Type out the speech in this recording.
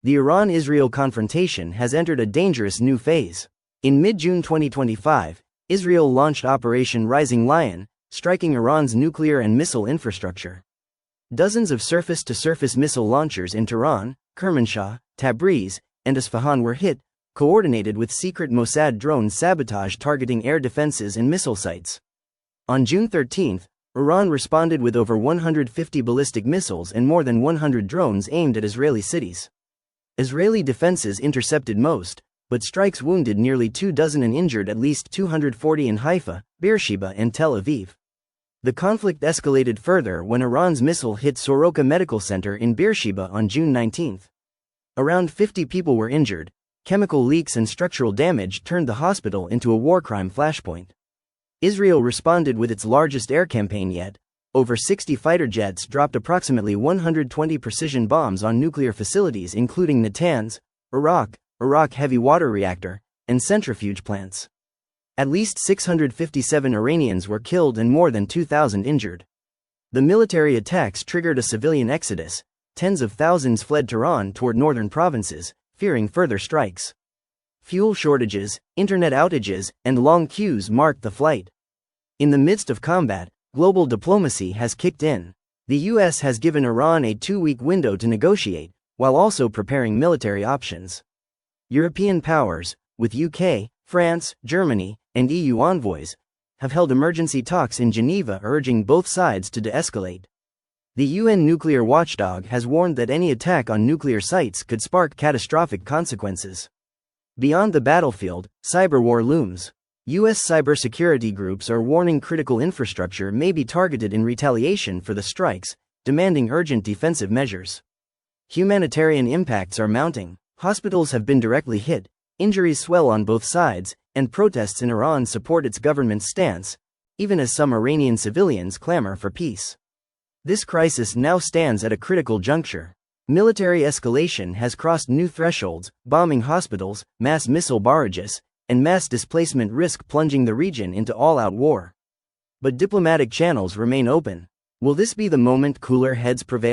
The Iran-Israel confrontation has entered a dangerous new phase. In mid-June 2025, Israel launched Operation Rising Lion, striking Iran's nuclear and missile infrastructure. Dozens of surface-to-surface missile launchers in Tehran, Kermanshah, Tabriz, and Isfahan were hit, coordinated with secret Mossad drone sabotage targeting air defenses and missile sites. On June 13, Iran responded with over 150 ballistic missiles and more than 100 drones aimed at Israeli cities. Israeli defenses intercepted most, but strikes wounded nearly 24 and injured at least 240 in Haifa, Beersheba and Tel Aviv. The conflict escalated further when Iran's missile hit Soroka Medical Center in Beersheba on June 19. Around 50 people were injured. Chemical leaks and structural damage turned the hospital into a war crime flashpoint. Israel responded with its largest air campaign yet. Over 60 fighter jets dropped approximately 120 precision bombs on nuclear facilities including Natanz, Iraq heavy water reactor, and centrifuge plants. At least 657 Iranians were killed and more than 2,000 injured. The military attacks triggered a civilian exodus. Tens of thousands fled Tehran toward northern provinces, fearing further strikes. Fuel shortages, internet outages, and long queues marked the flight. In the midst of combat, global diplomacy has kicked in. The US has given Iran a 2-week window to negotiate, while also preparing military options. European powers, with UK, France, Germany, and EU envoys, have held emergency talks in Geneva urging both sides to de-escalate. The UN nuclear watchdog has warned that any attack on nuclear sites could spark catastrophic consequences. Beyond the battlefield, cyber war looms. U.S. cybersecurity groups are warning critical infrastructure may be targeted in retaliation for the strikes, demanding urgent defensive measures. Humanitarian impacts are mounting. Hospitals have been directly hit, injuries swell on both sides, and protests in Iran support its government's stance, even as some Iranian civilians clamor for peace. This crisis now stands at a critical juncture. Military escalation has crossed new thresholds, bombing hospitals, mass missile barrages, and mass displacement risk plunging the region into all-out war. But diplomatic channels remain open. Will this be the moment cooler heads prevail?